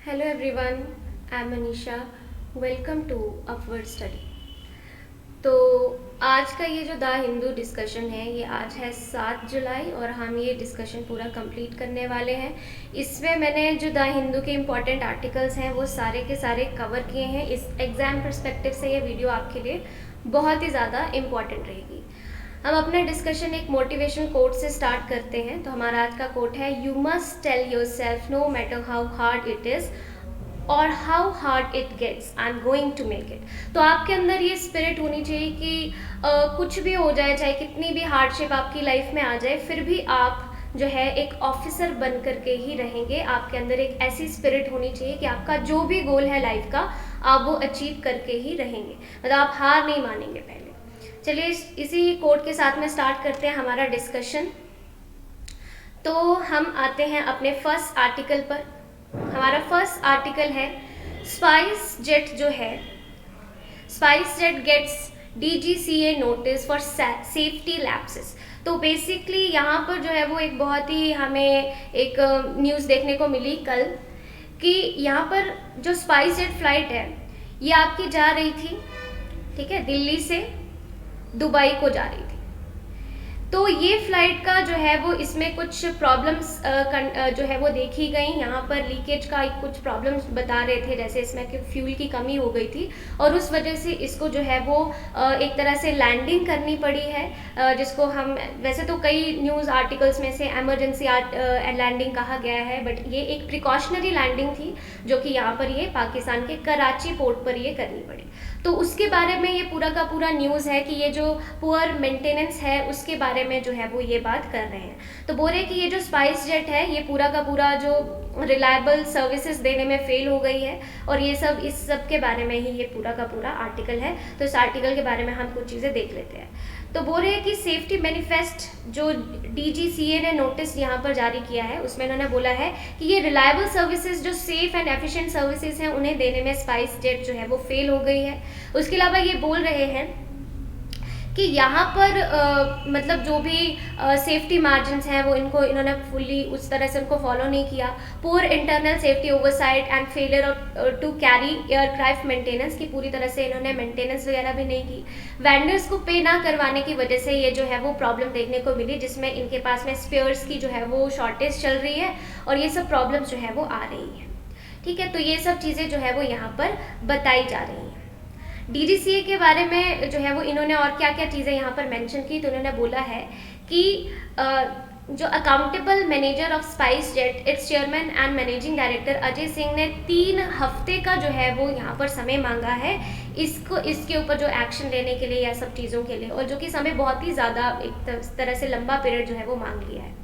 Hello everyone, I am Manisha. Welcome to upward study. तो आज का ये जो द हिंदू डिस्कशन है, ये आज है 7 जुलाई और हम ये डिस्कशन पूरा कंप्लीट करने वाले हैं। इसमें मैंने जो द हिंदू के इम्पॉर्टेंट आर्टिकल्स हैं वो सारे के सारे कवर किए हैं। इस एग्ज़ाम पर्सपेक्टिव से ये वीडियो आपके लिए बहुत ही ज़्यादा इम्पॉर्टेंट रहेगी। हम अपना डिस्कशन एक मोटिवेशनल कोट से स्टार्ट करते हैं। तो हमारा आज का कोट है, you must tell yourself no matter how hard it is और how hard it gets, I am going to make it. तो आपके अंदर ये स्पिरिट होनी चाहिए कि कुछ भी हो जाए, चाहे कितनी भी हार्डशिप आपकी लाइफ में आ जाए, फिर भी आप जो है एक ऑफिसर बन करके ही रहेंगे। आपके अंदर एक ऐसी स्पिरिट होनी चाहिए कि आपका जो भी गोल है लाइफ का, आप वो अचीव करके ही रहेंगे, मतलब आप हार नहीं मानेंगे। पहले चलिए इसी कोट के साथ में स्टार्ट करते हैं हमारा डिस्कशन। तो हम आते हैं अपने फर्स्ट आर्टिकल पर। हमारा फर्स्ट आर्टिकल है, स्पाइस जेट जो है, SpiceJet gets DGCA notice for safety lapses. तो बेसिकली यहाँ पर जो है वो एक बहुत ही हमें एक न्यूज़ देखने को मिली कल कि यहाँ पर जो स्पाइस जेट फ्लाइट है ये आपकी जा रही थी, ठीक है, दिल्ली से दुबई को जा रही थी। तो ये फ्लाइट का जो है वो इसमें कुछ प्रॉब्लम्स जो है वो देखी गई। यहाँ पर लीकेज का कुछ प्रॉब्लम्स बता रहे थे, जैसे इसमें कि फ्यूल की कमी हो गई थी और उस वजह से इसको जो है वो एक तरह से लैंडिंग करनी पड़ी है, जिसको हम वैसे तो कई न्यूज़ आर्टिकल्स में से एमरजेंसी लैंडिंग कहा गया है, बट ये एक प्रिकॉशनरी लैंडिंग थी जो कि यहाँ पर ये पाकिस्तान के कराची पोर्ट पर ये करनी पड़ी। तो उसके बारे में ये पूरा का पूरा न्यूज़ है कि ये जो पुअर मेंटेनेंस है उसके बारे में जो है वो ये बात कर रहे हैं। तो बोल रहे हैं कि ये जो स्पाइस जेट है ये पूरा का पूरा जो रिलायबल सर्विसेज देने में फेल हो गई है और ये सब इस सब के बारे में ही ये पूरा का पूरा आर्टिकल है। तो इस आर्टिकल के बारे में हम कुछ चीज़ें देख लेते हैं। तो बोल रहे हैं कि सेफ्टी मैनिफेस्ट जो DGCA ने नोटिस यहाँ पर जारी किया है उसमें इन्होंने बोला है कि ये रिलायबल सर्विसेज जो सेफ एंड एफिशिएंट सर्विसेज हैं उन्हें देने में स्पाइस जेट जो है वो फेल हो गई है। उसके अलावा ये बोल रहे हैं कि यहाँ पर मतलब जो भी सेफ्टी मार्जिन्स हैं वो इन्होंने फुल्ली उस तरह से उनको फॉलो नहीं किया। Poor internal safety oversight and failure to carry aircraft maintenance की पूरी तरह से इन्होंने मेंटेनेंस वगैरह भी नहीं की। वेंडर्स को पे ना करवाने की वजह से ये जो है वो प्रॉब्लम देखने को मिली, जिसमें इनके पास में स्पेयर्स की जो है वो शॉर्टेज चल रही है और ये सब प्रॉब्लम्स जो है वो आ रही है। ठीक है, तो ये सब चीज़ें जो है वो यहाँ पर बताई जा रही हैं। DGCA के बारे में जो है वो इन्होंने और क्या क्या चीज़ें यहाँ पर मेंशन की। तो इन्होंने बोला है कि जो accountable manager of spice jet, it's chairman and managing director Ajay Singh ने 3 हफ्ते का जो है वो यहाँ पर समय मांगा है इसके ऊपर जो एक्शन लेने के लिए या सब चीज़ों के लिए, और जो कि समय बहुत ही ज़्यादा एक तरह से लंबा पीरियड जो है वो मांग लिया है।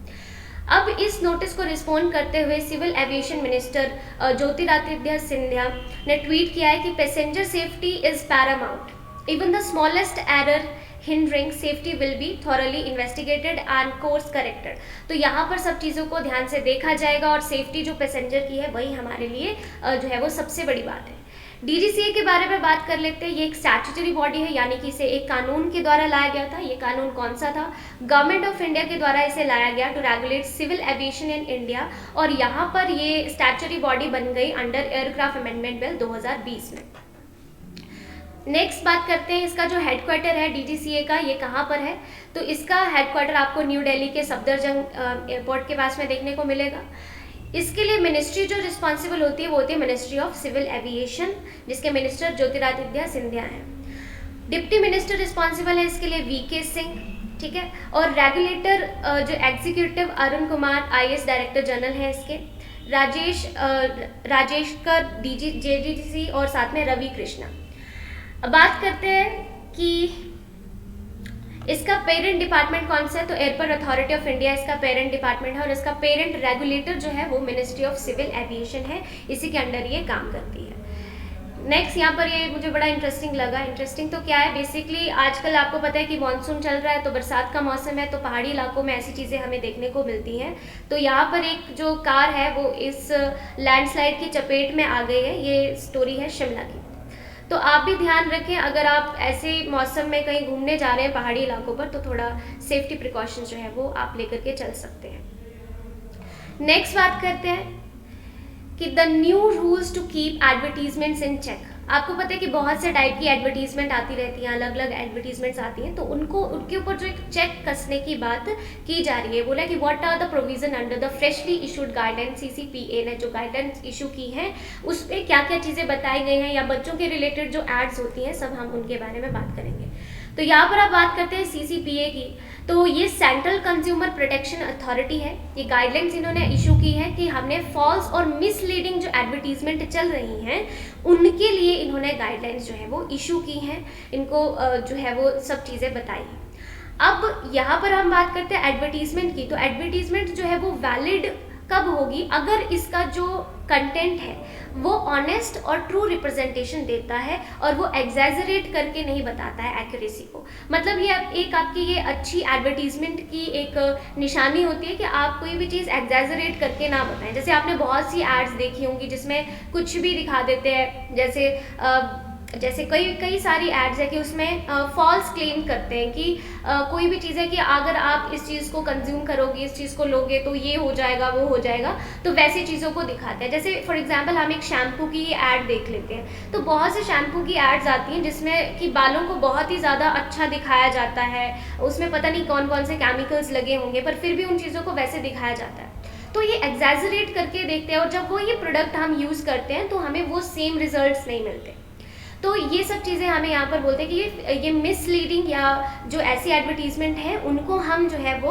अब इस नोटिस को रिस्पॉन्ड करते हुए civil aviation minister Jyotiraditya Scindia ने ट्वीट किया है कि passenger safety is paramount, even the smallest error hindering safety will be thoroughly investigated and course corrected. तो यहाँ पर सब चीज़ों को ध्यान से देखा जाएगा और सेफ्टी जो पैसेंजर की है वही हमारे लिए जो है वो सबसे बड़ी बात है। DGCA के बारे में बात कर लेते हैं। ये एक स्टैट्यूटरी बॉडी है, यानी कि इसे एक कानून के द्वारा लाया गया था। ये कानून कौन सा था? गवर्नमेंट ऑफ इंडिया के द्वारा इसे लाया गया to regulate civil aviation in India, और यहाँ पर ये स्टैट्यूटरी बॉडी बन गई अंडर एयरक्राफ्ट अमेंडमेंट बिल 2020 में। नेक्स्ट बात करते हैं इसका जो हेडक्वार्टर है DGCA का, ये कहाँ पर है? तो इसका हेडक्वार्टर आपको न्यू दिल्ली के सफदरजंग एयरपोर्ट के पास में देखने को मिलेगा। इसके लिए मिनिस्ट्री जो रिस्पॉन्सिबल होती है वो होती है मिनिस्ट्री ऑफ सिविल एविएशन, जिसके मिनिस्टर ज्योतिरादित्य सिंधिया हैं। डिप्टी मिनिस्टर रिस्पॉन्सिबल है इसके लिए VK सिंह, ठीक है। और रेगुलेटर जो executive Arun Kumar IAS director general है इसके, राजेशकर JDC और साथ में रवि कृष्णा। अब बात करते हैं कि इसका पेरेंट डिपार्टमेंट कौन सा है? तो एयरपोर्ट अथॉरिटी ऑफ इंडिया इसका पेरेंट डिपार्टमेंट है और इसका पेरेंट रेगुलेटर जो है वो मिनिस्ट्री ऑफ सिविल एविएशन है, इसी के अंडर ये काम करती है। नेक्स्ट यहाँ पर ये मुझे बड़ा इंटरेस्टिंग लगा। इंटरेस्टिंग तो क्या है, बेसिकली आजकल आपको पता है कि मानसून चल रहा है, तो बरसात का मौसम है, तो पहाड़ी इलाकों में ऐसी चीज़ें हमें देखने को मिलती हैं। तो यहाँ पर एक जो कार है वो इस लैंडस्लाइड की चपेट में आ गई है। ये स्टोरी है शिमला की। तो आप भी ध्यान रखें, अगर आप ऐसे मौसम में कहीं घूमने जा रहे हैं पहाड़ी इलाकों पर, तो थोड़ा सेफ्टी प्रिकॉशंस जो है वो आप लेकर के चल सकते हैं। नेक्स्ट बात करते हैं कि the new rules to keep advertisements in check. आपको पता है कि बहुत से टाइप की एडवर्टीजमेंट आती रहती हैं, अलग अलग एडवर्टीजमेंट्स आती हैं, तो उनको उनके ऊपर जो एक चेक कसने की बात की जा रही है। बोला कि what are the provision under the freshly issued guideline, CCPA ने जो गाइडलाइंस इशू की है उस पर क्या क्या चीज़ें बताई गई हैं, या बच्चों के रिलेटेड जो एड्स होती हैं सब हम उनके बारे में बात करेंगे। तो यहाँ पर आप बात करते हैं CCPA की, तो ये सेंट्रल कंज्यूमर प्रोटेक्शन अथॉरिटी है। ये गाइडलाइंस इन्होंने इशू की है कि हमने फॉल्स और मिसलीडिंग जो एडवर्टीजमेंट चल रही हैं उनके लिए इन्होंने गाइडलाइंस जो है वो इशू की हैं, इनको जो है वो सब चीज़ें बताई। अब यहाँ पर हम बात करते हैं एडवर्टीजमेंट की, तो एडवर्टीजमेंट जो है वो वैलिड कब होगी, अगर इसका जो कंटेंट है वो ऑनेस्ट और ट्रू रिप्रेजेंटेशन देता है और वो एग्जैजरेट करके नहीं बताता है एक्यूरेसी को। मतलब ये एक आपकी ये अच्छी एडवर्टीजमेंट की एक निशानी होती है कि आप कोई भी चीज़ एग्जैजरेट करके ना बताएं। जैसे आपने बहुत सी एड्स देखी होंगी जिसमें कुछ भी दिखा देते हैं, जैसे कई सारी एड्स है कि उसमें फॉल्स क्लेम करते हैं कि कोई भी चीज़ है कि अगर आप इस चीज़ को कंज्यूम करोगे, इस चीज़ को लोगे तो ये हो जाएगा, वो हो जाएगा, तो वैसी चीज़ों को दिखाते हैं। जैसे फॉर एग्जांपल हम एक शैम्पू की ऐड देख लेते हैं, तो बहुत से शैम्पू की एड्स आती हैं जिसमें कि बालों को बहुत ही ज़्यादा अच्छा दिखाया जाता है, उसमें पता नहीं कौन कौन से केमिकल्स लगे होंगे, पर फिर भी उन चीज़ों को वैसे दिखाया जाता है। तो ये एग्जैजरेट करके देखते हैं और जब वो ये प्रोडक्ट हम यूज़ करते हैं तो हमें वो सेम रिजल्ट्स नहीं मिलते। तो ये सब चीज़ें हमें यहाँ पर बोलते हैं कि ये मिसलीडिंग या जो ऐसी एडवर्टीजमेंट है उनको हम जो है वो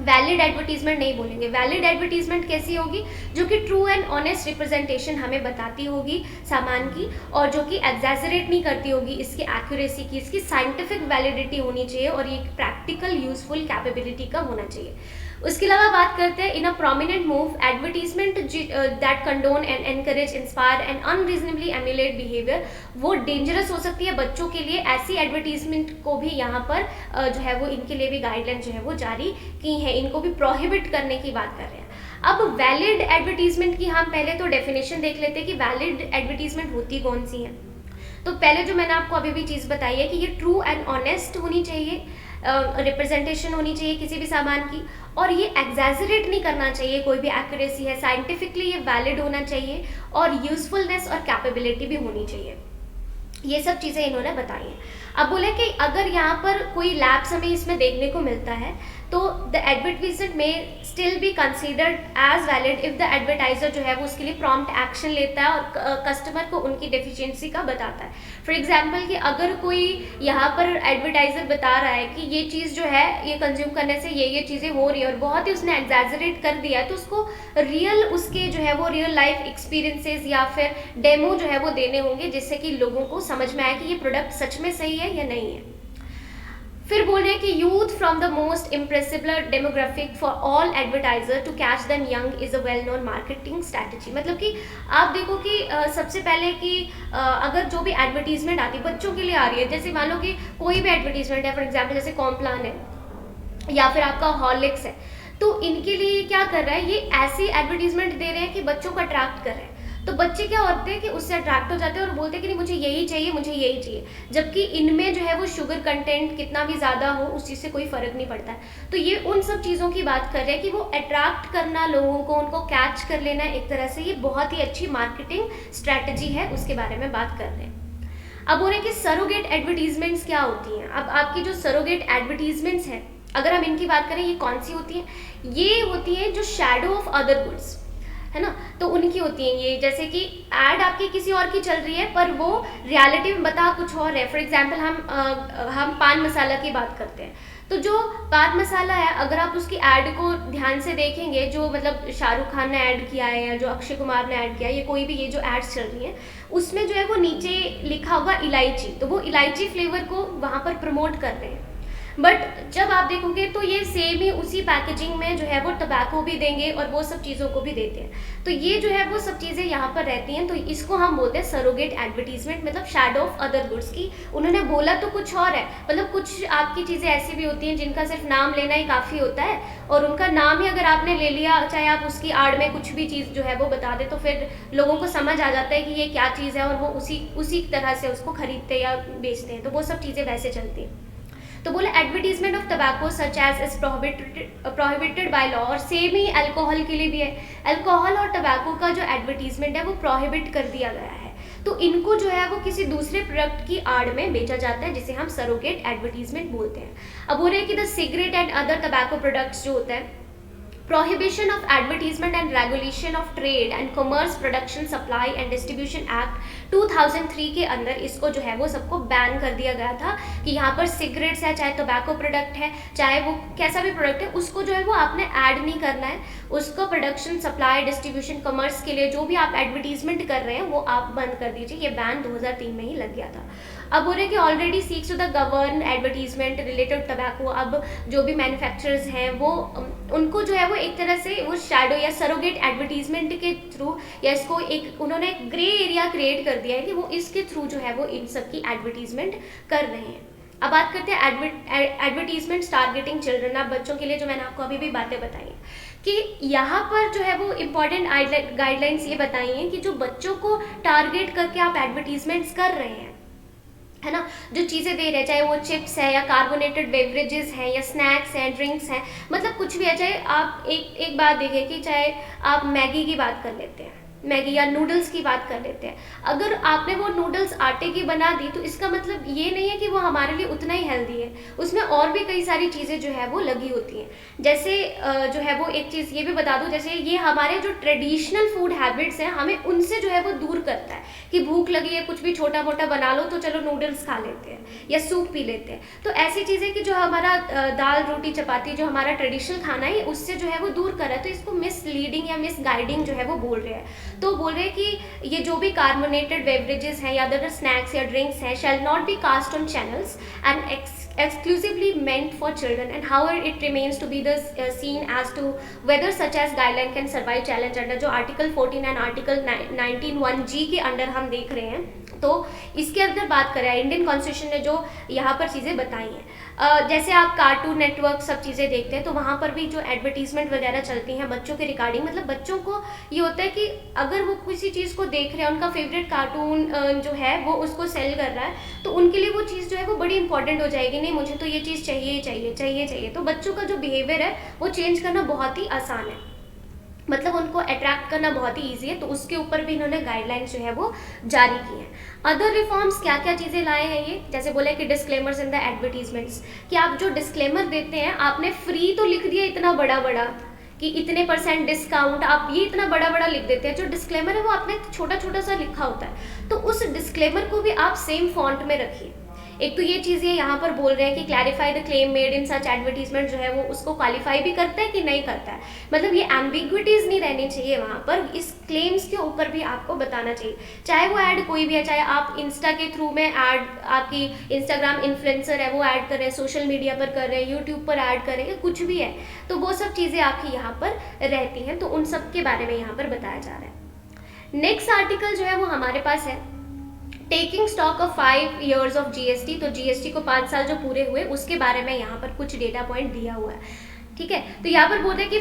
वैलिड एडवर्टीजमेंट नहीं बोलेंगे। वैलिड एडवर्टीजमेंट कैसी होगी, जो कि ट्रू एंड ऑनेस्ट रिप्रेजेंटेशन हमें बताती होगी सामान की, और जो कि एग्जैजरेट नहीं करती होगी इसकी एक्यूरेसी की, इसकी साइंटिफिक वैलिडिटी होनी चाहिए और ये प्रैक्टिकल यूजफुल कैपेबिलिटी का होना चाहिए। उसके अलावा बात करते हैं in a prominent move advertisement that condone and encourage, inspire and unreasonably emulate behaviour, वो डेंजरस हो सकती है बच्चों के लिए। ऐसी एडवर्टीजमेंट को भी यहाँ पर जो है वो इनके लिए भी गाइडलाइन जो है वो जारी की है, इनको भी प्रोहिबिट करने की बात कर रहे हैं। अब वैलिड एडवर्टीजमेंट की हम पहले तो डेफिनेशन देख लेते हैं कि वैलिड एडवर्टीजमेंट होती कौन सी है। तो पहले जो मैंने आपको अभी भी चीज़ बताई है कि ये ट्रू एंड ऑनेस्ट होनी चाहिए, रिप्रेजेंटेशन होनी चाहिए किसी भी सामान की, और ये एग्जैजरेट नहीं करना चाहिए, कोई भी एक्यूरेसी है, साइंटिफिकली ये वैलिड होना चाहिए और यूजफुलनेस और कैपेबिलिटी भी होनी चाहिए। ये सब चीज़ें इन्होंने बताई हैं। अब बोले कि अगर यहाँ पर कोई लैप्स हमें इसमें देखने को मिलता है तो द एडवर्टीजमेंट में still be considered as valid if the advertiser जो है वो उसके लिए प्रॉम्प्ट एक्शन लेता है और कस्टमर को उनकी डेफिशिएंसी का बताता है। फॉर एग्जांपल कि अगर कोई यहाँ पर एडवर्टाइजर बता रहा है कि ये चीज़ जो है ये कंज्यूम करने से ये चीज़ें हो रही है और बहुत ही उसने एग्जैजरेट कर दिया है, तो उसको रियल उसके जो है वो रियल लाइफ एक्सपीरियंसेस या फिर डेमो जो है वो देने होंगे, जिससे कि लोगों को समझ में आए कि ये प्रोडक्ट सच में सही है या नहीं है। फिर बोल रहे हैं कि youth from the most impressible demographic for all advertiser to catch them young is a well known marketing strategy. मतलब कि आप देखो कि सबसे पहले कि अगर जो भी एडवर्टीजमेंट आती है बच्चों के लिए आ रही है, जैसे मान लो कि कोई भी एडवर्टीजमेंट है, फॉर एग्जाम्पल जैसे कॉम्प्लान है या फिर आपका हॉर्लिक्स है, तो इनके लिए क्या कर रहा है, ये ऐसी एडवर्टीजमेंट दे रहे हैं कि बच्चों को अट्रैक्ट कर रहे हैं। तो बच्चे क्या होते हैं कि उससे अट्रैक्ट हो जाते हैं और बोलते हैं कि नहीं मुझे यही चाहिए, मुझे यही चाहिए, जबकि इनमें जो है वो शुगर कंटेंट कितना भी ज़्यादा हो उस चीज़ से कोई फ़र्क नहीं पड़ता है। तो ये उन सब चीज़ों की बात कर रहे हैं कि वो अट्रैक्ट करना लोगों को, उनको कैच कर लेना, एक तरह से ये बहुत ही अच्छी मार्केटिंग स्ट्रैटेजी है, उसके बारे में बात कर रहे हैं। अब हो रहे हैं कि सरोगेट एडवर्टीजमेंट्स क्या होती हैं। अब आपकी जो सरोगेट एडवर्टीजमेंट्स हैं, अगर हम इनकी बात करें, ये कौन सी होती हैं, ये होती हैं जो शैडो ऑफ अदर गुड्स है ना, तो उनकी होती हैं ये, जैसे कि एड आपकी किसी और की चल रही है पर वो रियलिटी में बता कुछ और है। फॉर एग्जांपल हम पान मसाला की बात करते हैं, तो जो पान मसाला है अगर आप उसकी ऐड को ध्यान से देखेंगे, जो मतलब शाहरुख खान ने ऐड किया है या जो अक्षय कुमार ने ऐड किया है, ये कोई भी ये जो एड्स चल रही हैं, उसमें जो है वो नीचे लिखा होगा इलायची, तो वो इलायची फ्लेवर को वहाँ पर प्रमोट कर रहे हैं। बट जब आप देखोगे तो ये सेम ही उसी पैकेजिंग में जो है वो टबैको भी देंगे और वो सब चीज़ों को भी देते हैं। तो ये जो है वो सब चीज़ें यहाँ पर रहती हैं, तो इसको हम बोलते हैं सरोगेट एडवर्टीजमेंट, मतलब शैडो ऑफ अदर गुड्स की। उन्होंने बोला तो कुछ और है, मतलब कुछ आपकी चीज़ें ऐसी भी होती हैं जिनका सिर्फ नाम लेना ही काफ़ी होता है, और उनका नाम ही अगर आपने ले लिया, चाहे आप उसकी आड़ में कुछ भी चीज़ जो है वो बता दे, तो फिर लोगों को समझ आ जाता है कि ये क्या चीज़ है और वो उसी तरह से उसको खरीदते या बेचते हैं। तो वो सब चीज़ें वैसे चलती हैं। तो बोला advertisement of tobacco such as is prohibited by law, और सेम ही अल्कोहल के लिए भी है। अल्कोहल और टबैको का जो एडवर्टीजमेंट है वो प्रोहिबिट कर दिया गया है, तो इनको जो है वो किसी दूसरे प्रोडक्ट की आड़ में बेचा जाता है, जिसे हम सरोगेट एडवर्टीजमेंट बोलते हैं। अब बोल रहे हैं कि the cigarette and other tobacco products जो होता है, Prohibition of Advertisement and Regulation of Trade and Commerce Production Supply and Distribution Act 2003 के अंदर इसको जो है वो सबको बैन कर दिया गया था कि यहाँ पर सिगरेट्स है, चाहे टोबैको प्रोडक्ट है, चाहे वो कैसा भी प्रोडक्ट है, उसको जो है वो आपने ऐड नहीं करना है। उसको प्रोडक्शन, सप्लाई, डिस्ट्रीब्यूशन, कॉमर्स के लिए जो भी आप एडवर्टीजमेंट कर रहे हैं वो आप बंद कर दीजिए। ये बैन 2003 में ही लग गया था। अब बोल रहे हैं कि already seeks to the govern advertisement related tobacco, अब जो भी मैन्युफैक्चरर्स हैं वो उनको जो है वो एक तरह से वो शैडो या सरोगेट एडवर्टीजमेंट के थ्रू, या इसको एक उन्होंने एक ग्रे एरिया क्रिएट कर दिया है कि वो इसके थ्रू जो है वो इन सब की एडवर्टीजमेंट कर रहे हैं। अब बात करते हैं एडवर्टीजमेंट टारगेटिंग चिल्ड्रन। अब बच्चों के लिए जो मैंने आपको अभी भी बातें बताई कि यहाँ पर जो है वो इम्पॉर्टेंट गाइडलाइंस ये बताई हैं कि जो बच्चों को टारगेट करके आप एडवर्टीजमेंट्स कर रहे हैं, है ना, जो चीज़ें दे रहे हैं, चाहे वो चिप्स है या कार्बोनेटेड बेवरेजेस हैं या स्नैक्स हैं, ड्रिंक्स हैं, मतलब कुछ भी है। चाहे आप एक बात देखिए कि चाहे आप मैगी की बात कर लेते हैं, मैगी या नूडल्स की बात कर लेते हैं, अगर आपने वो नूडल्स आटे की बना दी तो इसका मतलब ये नहीं है कि वो हमारे लिए उतना ही हेल्दी है, उसमें और भी कई सारी चीज़ें जो है वो लगी होती हैं। जैसे जो है वो एक चीज़ ये भी बता दूं, जैसे ये हमारे जो ट्रेडिशनल फूड हैबिट्स हैं हमें उनसे जो है वो दूर करता है कि भूख लगी है, कुछ भी छोटा मोटा बना लो तो चलो नूडल्स खा लेते हैं या सूप पी लेते हैं। तो ऐसी चीज़ें कि जो हमारा दाल रोटी चपाती जो हमारा ट्रेडिशनल खाना है उससे जो है वो दूर कर रहा है, तो इसको मिसलीडिंग या मिसगाइडिंग जो है वो बोल रहे हैं। तो बोल रहे हैं कि ये जो भी कार्बोनेटेड बेवरेजेस हैं या अदर स्नैक्स या ड्रिंक्स हैं shall not be cast on channels and exclusively meant for children, and however it remains to be the seen as to whether such as guideline can survive challenge under जो article 14 and article 19(1)(g) के under हम देख रहे हैं। तो इसके अंदर बात करें, इंडियन कॉन्स्टिट्यूशन ने जो यहाँ पर चीज़ें बताई हैं, जैसे आप कार्टून नेटवर्क सब चीज़ें देखते हैं तो वहाँ पर भी जो एडवर्टीजमेंट वगैरह चलती हैं बच्चों के रिगार्डिंग, मतलब बच्चों को ये होता है कि अगर वो किसी चीज़ को देख रहे हैं, उनका फेवरेट कार्टून जो है वो उसको सेल कर रहा है, तो उनके लिए वो चीज़ जो है वो बड़ी इंपॉर्टेंट हो जाएगी, नहीं मुझे तो ये चीज़ चाहिए चाहिए चाहिए चाहिए। तो बच्चों का जो बिहेवियर है वो चेंज करना बहुत ही आसान है, मतलब उनको अट्रैक्ट करना बहुत ही ईजी है। तो उसके ऊपर भी इन्होंने गाइडलाइंस जो है वो जारी की हैं। अदर रिफॉर्म्स क्या क्या चीज़ें लाए हैं ये, जैसे बोला कि डिस्क्लेमर्स इन द एडवर्टीजमेंट्स, कि आप जो डिस्क्लेमर देते हैं, आपने फ्री तो लिख दिया इतना बड़ा बड़ा कि इतने % डिस्काउंट, आप ये इतना बड़ा बड़ा लिख देते हैं। जो डिस्क्लेमर है वो आपने छोटा छोटा सा लिखा होता है, तो उस डिस्क्लेमर को भी आप सेम फॉन्ट में रखिए। एक तो ये चीज़ ये यहाँ पर बोल रहे हैं कि clarify the claim made in such advertisement, जो है वो उसको क्वालिफाई भी करता है कि नहीं करता है, मतलब ये एम्बिग्विटीज़ नहीं रहनी चाहिए वहाँ पर, इस क्लेम्स के ऊपर भी आपको बताना चाहिए। चाहे वो ऐड कोई भी है, चाहे आप इंस्टा के थ्रू में ऐड, आपकी इंस्टाग्राम इन्फ्लुएंसर है वो ऐड कर रहे हैं, सोशल मीडिया पर कर रहे हैं, यूट्यूब पर ऐड कर रहे हैं, कुछ भी है, तो वो सब चीज़ें आपकी यहाँ पर रहती हैं, तो उन सब के बारे में यहाँ पर बताया जा रहा है। नेक्स्ट आर्टिकल जो है वो हमारे पास है taking stock of 5 years of GST. तो जीएसटी को 5 साल जो पूरे हुए उसके बारे में यहाँ पर कुछ डेटा पॉइंट दिया हुआ है, ठीक है। तो यहाँ पर बोलते हैं कि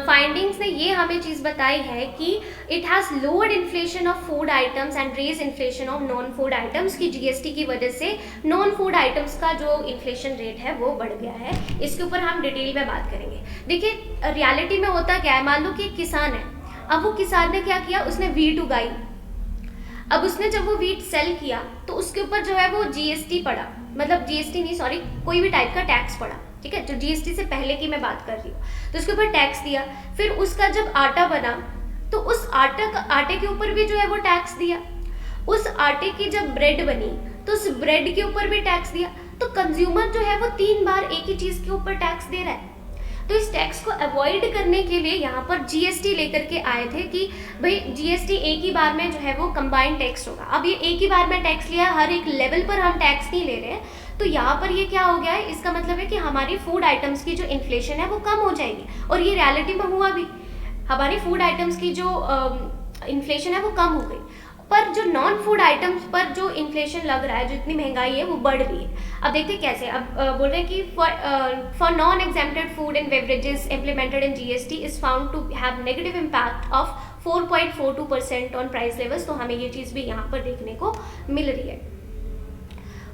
फाइंडिंग्स ने ये हमें चीज़ बताई है कि it has lowered inflation of food items and raise inflation of non food items, की जीएसटी की वजह से नॉन फूड आइटम्स का जो इन्फ्लेशन रेट है वो बढ़ गया है। इसके ऊपर हम डिटेल में बात करेंगे। देखिए रियलिटी में होता क्या है, मान लो कि किसान है, अब वो किसान ने क्या किया, उसने वीट उगाई, अब उसने जब वो वीट सेल किया तो उसके ऊपर जो है वो जीएसटी पड़ा, मतलब जीएसटी नहीं सॉरी, कोई भी टाइप का टैक्स पड़ा, ठीक है, जो जीएसटी से पहले की मैं बात कर रही हूँ, तो उसके ऊपर टैक्स दिया। फिर उसका जब आटा बना तो उस आटे के ऊपर भी जो है वो टैक्स दिया। उस आटे की जब ब्रेड बनी तो उस ब्रेड के ऊपर भी टैक्स दिया। तो कंज्यूमर जो है वो 3 बार एक ही चीज़ के ऊपर टैक्स दे रहा है। तो इस टैक्स को अवॉइड करने के लिए यहाँ पर जीएसटी लेकर के आए थे कि भाई जीएसटी एक ही बार में जो है वो कंबाइंड टैक्स होगा। अब ये एक ही बार में टैक्स लिया, हर एक लेवल पर हम टैक्स नहीं ले रहे हैं, तो यहाँ पर ये क्या हो गया है, इसका मतलब है कि हमारी फूड आइटम्स की जो इन्फ्लेशन है वो कम हो जाएगी, और ये रियलिटी में हुआ भी, हमारी फूड आइटम्स की जो इन्फ्लेशन है वो कम हो गई, पर जो नॉन फूड आइटम्स पर जो इन्फ्लेशन लग रहा है, जो इतनी महंगाई है वो बढ़ रही है। अब देखते कैसे, अब बोल रहे हैं कि for non exempted food and beverages implemented in GST is found to have negative impact of 4.42% on price levels. तो हमें ये चीज़ भी यहाँ पर देखने को मिल रही है।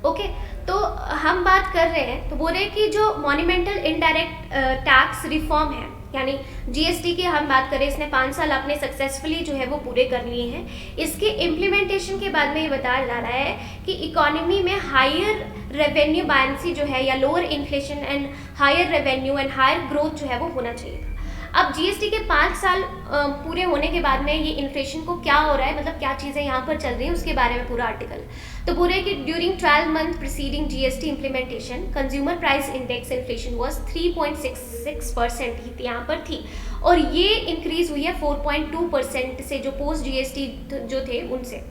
ओके, तो हम बात कर रहे हैं, तो बोल रहे हैं कि जो मॉन्यूमेंटल इनडायरेक्ट टैक्स रिफॉर्म है, यानी जीएसटी की हम बात करें, इसने 5 साल अपने सक्सेसफुली जो है वो पूरे कर लिए हैं। इसके इम्प्लीमेंटेशन के बाद में ये बताया जा रहा है कि इकोनॉमी में हायर रेवेन्यू बायंसी जो है, या lower inflation and higher revenue and higher growth जो है वो होना चाहिए था। अब जीएसटी के 5 साल पूरे होने के बाद में ये इन्फ्लेशन को क्या हो रहा है, मतलब क्या चीज़ें यहाँ पर चल रही हैं, उसके बारे में पूरा आर्टिकल। तो पूरे कि during 12 month preceding GST implementation consumer price index inflation was 3.66% ही यहाँ पर थी, और ये इंक्रीज हुई है 4.2% से, जो पोस्ट जीएसटी जो थे उनसे।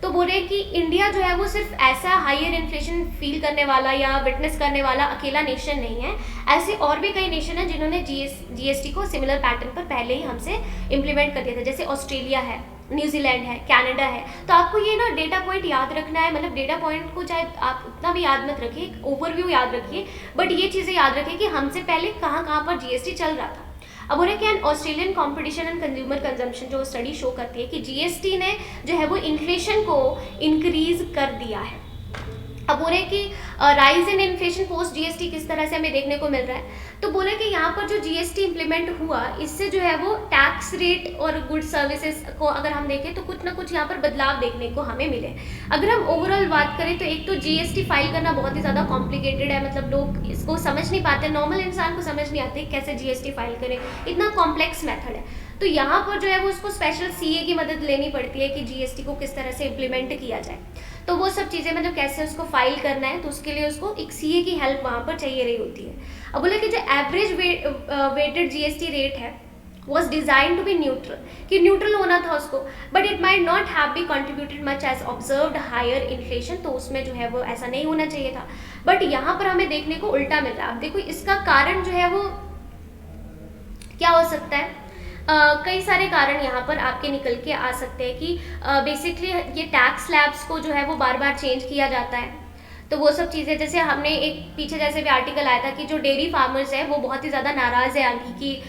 तो बोल रहे कि इंडिया जो है वो सिर्फ ऐसा हायर इन्फ्लेशन फील करने वाला या विटनेस करने वाला अकेला नेशन नहीं है, ऐसे और भी कई नेशन हैं जिन्होंने जीएसटी को सिमिलर पैटर्न पर पहले ही हमसे इम्प्लीमेंट कर दिया था, जैसे ऑस्ट्रेलिया है, न्यूजीलैंड है, कनाडा है। तो आपको ये ना डेटा पॉइंट याद रखना है, मतलब डेटा पॉइंट को चाहे आप उतना भी याद मत रखिए, ओवरव्यू याद रखिए, बट ये चीज़ें याद रखिए कि हमसे पहले कहाँ कहाँ पर जीएसटी चल रहा था। अब उन्हें क्या, Australian competition and consumer consumption जो स्टडी शो करती है कि जीएसटी ने जो है वो इन्फ्लेशन को इंक्रीज कर दिया है। अब बोले कि rise in inflation post GST किस तरह से हमें देखने को मिल रहा है, तो बोले कि यहाँ पर जो जीएसटी इम्प्लीमेंट हुआ, इससे जो है वो टैक्स रेट और गुड सर्विसेज को अगर हम देखें तो कुछ ना कुछ यहाँ पर बदलाव देखने को हमें मिले। अगर हम ओवरऑल बात करें तो एक तो जीएसटी फाइल करना बहुत ही ज़्यादा कॉम्प्लिकेटेड है, मतलब लोग इसको समझ नहीं पाते, नॉर्मल इंसान को समझ नहीं आती कैसे जीएसटी फाइल करें, इतना कॉम्प्लेक्स मेथड है। तो यहाँ पर जो है वो उसको स्पेशल सीए की मदद लेनी पड़ती है कि जीएसटी को किस तरह से इम्प्लीमेंट किया जाए। तो वो सब चीज़ें मतलब कैसे उसको फाइल करना है, तो उसके लिए उसको एक सीए की हेल्प वहाँ पर चाहिए रही होती है। अब बोले कि जो एवरेज वेटेड जीएसटी रेट है was designed to be neutral, कि न्यूट्रल होना था उसको, but it might not have be contributed much as observed higher inflation, तो उसमें जो है वो ऐसा नहीं होना चाहिए था। बट यहाँ पर हमें देखने को उल्टा मिल रहा है। अब देखो इसका कारण जो है वो क्या हो सकता है, कई सारे कारण यहाँ पर आपके निकल के आ सकते हैं कि बेसिकली ये टैक्स स्लैब्स को जो है वो बार बार चेंज किया जाता है, तो वो सब चीज़ें, जैसे हमने एक पीछे जैसे भी आर्टिकल आया था कि जो डेयरी फार्मर्स हैं वो बहुत ही ज़्यादा नाराज़ है अभी कि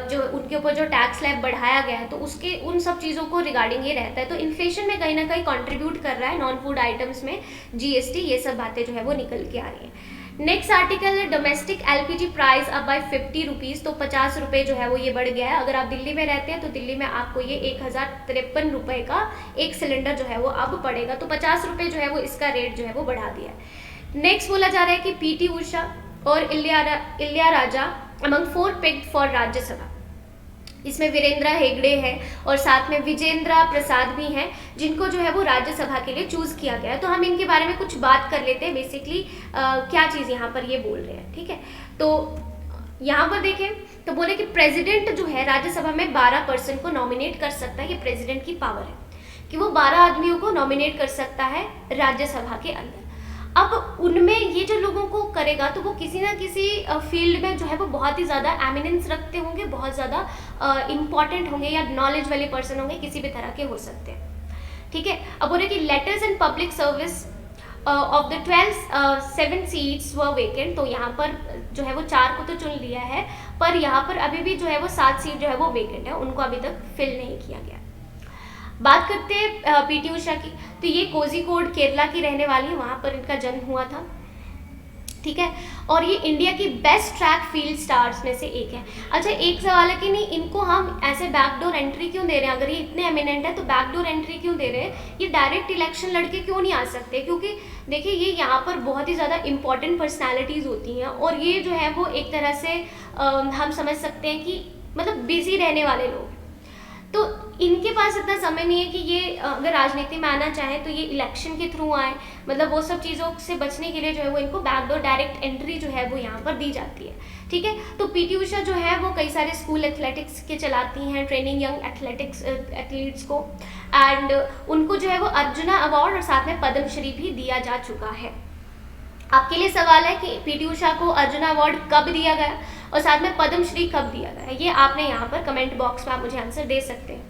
जो उनके ऊपर जो टैक्स स्लैब बढ़ाया गया है, तो उसके उन सब चीज़ों को रिगार्डिंग ये रहता है। तो इन्फ्लेशन में कहीं ना कहीं कंट्रीब्यूट कर रहा है नॉन फूड आइटम्स में जीएसटी, ये सब बातें जो है वो निकल के आ रही हैं। नेक्स्ट आर्टिकल है डोमेस्टिक एलपीजी प्राइस अब बाय 50 रुपीज़, तो 50 रुपये जो है वो ये बढ़ गया है। अगर आप दिल्ली में रहते हैं तो दिल्ली में आपको ये 1053 रुपये का एक सिलेंडर जो है वो अब पड़ेगा, तो 50 रुपये जो है वो इसका रेट जो है वो बढ़ा दिया है। नेक्स्ट बोला जा रहा है कि पीटी उषा और इलिया राजा अमंग 4 पिक्ड फॉर राज्यसभा, इसमें वीरेंद्र हेगड़े है और साथ में विजेंद्र प्रसाद भी हैं जिनको जो है वो राज्यसभा के लिए चूज़ किया गया है। तो हम इनके बारे में कुछ बात कर लेते हैं, बेसिकली क्या चीज़ यहाँ पर ये बोल रहे हैं, ठीक है। तो यहाँ पर देखें तो बोले कि प्रेसिडेंट जो है राज्यसभा में 12 पर्सन को नॉमिनेट कर सकता है, ये प्रेसिडेंट की पावर है कि वो 12 आदमियों को नॉमिनेट कर सकता है राज्यसभा के अंदर। अब उनमें ये जो लोगों को करेगा तो वो किसी ना किसी फील्ड में जो है वो बहुत ही ज़्यादा एमिनेंस रखते होंगे, बहुत ज़्यादा इंपॉर्टेंट होंगे या नॉलेज वाले पर्सन होंगे, किसी भी तरह के हो सकते हैं, ठीक है। अब बोले कि letters in public service of the 7 seats were vacant, तो यहाँ पर जो है वो 4 को तो चुन लिया है, पर यहाँ पर अभी भी जो है वो 7 सीट जो है वो वेकेंट है, उनको अभी तक फिल नहीं किया गया। बात करते हैं पीटी उषा की, तो ये कोझिकोड केरला की रहने वाली है, वहाँ पर इनका जन्म हुआ था, ठीक है। और ये इंडिया की बेस्ट ट्रैक फील्ड स्टार्स में से एक है। अच्छा, एक सवाल है कि नहीं इनको हम ऐसे बैकडोर एंट्री क्यों दे रहे हैं, अगर ये इतने एमिनेंट है तो बैकडोर एंट्री क्यों दे रहे हैं, ये डायरेक्ट इलेक्शन लड़के क्यों नहीं आ सकते, क्योंकि देखिए ये यहाँ पर बहुत ही ज़्यादा इंपॉर्टेंट पर्सनैलिटीज़ होती हैं, और ये जो है वो एक तरह से हम समझ सकते हैं कि मतलब बिजी रहने वाले लोग, तो इनके पास इतना समय नहीं है कि ये अगर राजनीति में आना चाहें तो ये इलेक्शन के थ्रू आए, मतलब वो सब चीज़ों से बचने के लिए जो है वो इनको बैकडोर डायरेक्ट एंट्री जो है वो यहाँ पर दी जाती है, ठीक है। तो पीटी उषा जो है वो कई सारे स्कूल एथलेटिक्स के चलाती हैं, ट्रेनिंग यंग एथलीट्स को, एंड उनको जो है वो अर्जुना अवार्ड और साथ में पद्मश्री भी दिया जा चुका है। आपके लिए सवाल है कि पीटी उषा को अर्जुना अवार्ड कब दिया गया और साथ में पद्मश्री कब दिया गया, ये आपने यहाँ पर कमेंट बॉक्स में आप मुझे आंसर दे सकते हैं,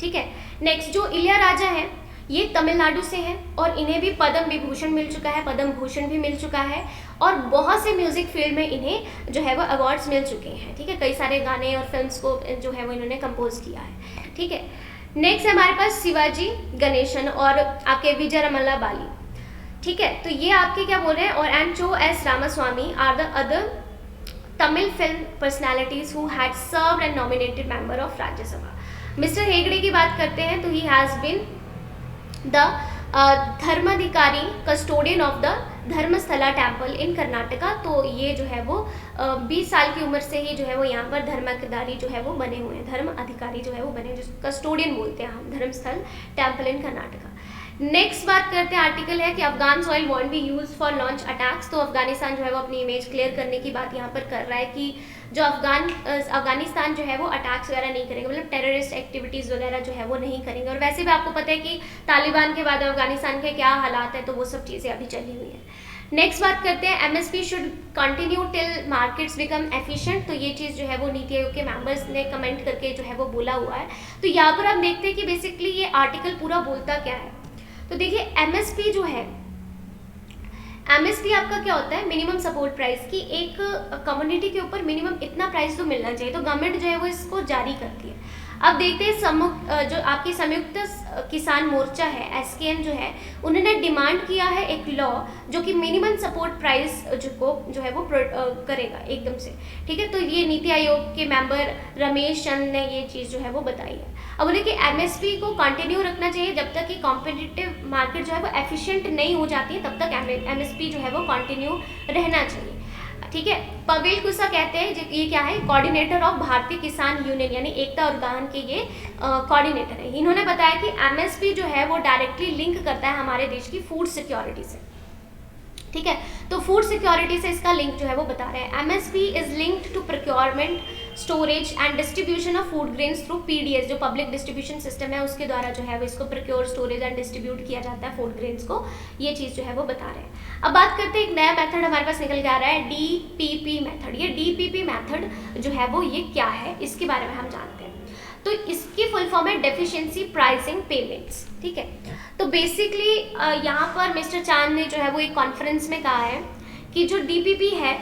ठीक है। नेक्स्ट जो इलिया राजा है ये तमिलनाडु से हैं और इन्हें भी पद्म विभूषण मिल चुका है, पद्म भूषण भी मिल चुका है, और बहुत से म्यूजिक फील्ड में इन्हें जो है वो अवार्ड्स मिल चुके हैं, ठीक है। कई सारे गाने और फिल्म्स को जो है वो इन्होंने कंपोज किया है, ठीक है। नेक्स्ट है हमारे पास शिवाजी गणेशन और आपके विजय रमला बाली, ठीक है, तो ये आपके क्या बोल रहे हैं, और and Cho S Ramaswamy are the other Tamil film personalities who had served and nominated member of Rajya Sabha. Mister Hegde की बात करते हैं तो he has been the Dharmadhikari custodian of the Dharmasthala temple in Karnataka. तो ये जो है वो 20 साल की उम्र से ही जो है वो यहाँ पर धर्माधिकारी जो है वो बने हुए हैं, धर्म अधिकारी जो है वो बने, जिसको कस्टोडियन बोलते हैं हम, धर्मस्थल टेम्पल इन कर्नाटका। नेक्स्ट बात करते हैं, आर्टिकल है कि Afghan soil want B use for launch attacks. तो अफगानिस्तान जो है वो अपनी इमेज क्लियर करने की बात यहाँ पर कर रहा है कि जो अफगानिस्तान जो है वो अटैक्स वगैरह नहीं करेंगे, मतलब टेररिस्ट एक्टिविटीज़ वगैरह जो है वो नहीं करेंगे। और वैसे भी आपको पता है कि तालिबान के बाद अफगानिस्तान के क्या हालात है, तो वो सब चीज़ें अभी चली हुई हैं। नेक्स्ट बात करते हैं, MSP should continue till markets become efficient. तो ये चीज़ जो है वो नीति आयोग के मेंबर्स ने कमेंट करके जो है वो बोला हुआ है। तो यहाँ पर आप देखते हैं कि बेसिकली ये आर्टिकल पूरा बोलता क्या है। तो देखिए एमएसपी जो है, एमएसपी आपका क्या होता है, मिनिमम सपोर्ट प्राइस की एक कम्युनिटी के ऊपर मिनिमम इतना प्राइस तो मिलना चाहिए, तो गवर्नमेंट जो है वो इसको जारी करती है। अब देखते हैं जो आपकी संयुक्त किसान मोर्चा है, एसकेएम जो है, उन्होंने डिमांड किया है एक लॉ जो कि मिनिमम सपोर्ट प्राइस जो है वो करेगा एकदम से, ठीक है। तो ये नीति आयोग के मेंबर रमेश चंद ने ये चीज़ जो है वो बताई है। अब बोले कि एमएसपी को कंटिन्यू रखना चाहिए जब तक कि कॉम्पिटिटिव मार्केट जो है वो एफिशिएंट नहीं हो जाती है, तब तक एमएसपी जो है वो कंटिन्यू रहना चाहिए, ठीक है। पवेल कुसा कहते हैं, ये क्या है, कोऑर्डिनेटर ऑफ भारतीय किसान यूनियन यानी एकता उद्यान के ये कोऑर्डिनेटर है। इन्होंने बताया कि एमएसपी जो है वो डायरेक्टली लिंक करता है हमारे देश की फूड सिक्योरिटी से, ठीक है। तो फूड सिक्योरिटी से इसका लिंक जो है वो बता रहे हैं। MSP is linked to procurement, storage and distribution of food grains through PDS, जो पब्लिक डिस्ट्रीब्यूशन सिस्टम है उसके द्वारा जो है वो इसको प्रोक्योर, स्टोरेज एंड डिस्ट्रीब्यूट किया जाता है फूड ग्रेन्स को। ये चीज़ जो है वो बता रहे हैं। अब बात करते हैं, एक नया मेथड हमारे पास निकल के आ रहा है, डीपीपी मेथड। ये डीपीपी मेथड जो है वो ये क्या है, इसके बारे में हम जानते हैं। तो इसकी फुल फॉर्म है डेफिशिएंसी प्राइसिंग पेमेंट्स, ठीक है। तो बेसिकली यहाँ पर मिस्टर चांद ने जो है वो एक कॉन्फ्रेंस में कहा है कि जो डीपीपी है,